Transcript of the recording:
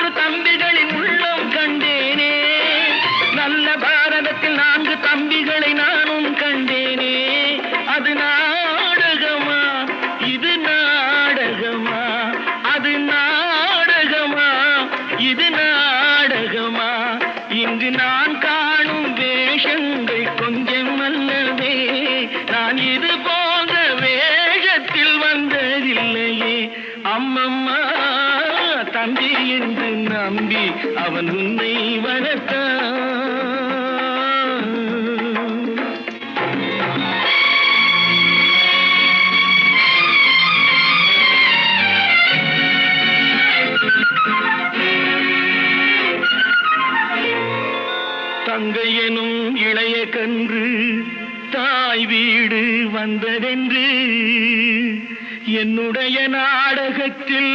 4 தம்பிகளின் உள்ளம் கண்டேனே, நல்ல பாரதத்தில் 4 தம்பிகளை நானும் கண்டேனே. அது நாடகமா, இது நாடகமா, அது நாடகமா, இது நாடகமா. இங்கு நான் காணும் வேஷங்கள் கொஞ்சம் அல்லவே, நான் இது போன்ற வேஷத்தில் வந்ததில்லையே. அம்மம்மா, தம்பி என்று நம்பி அவன் உன்னை வளர்த்தான். தங்கை எனும் இளைய கன்று தாய் வீடு வந்ததென்று என்னுடைய நாடகத்தில்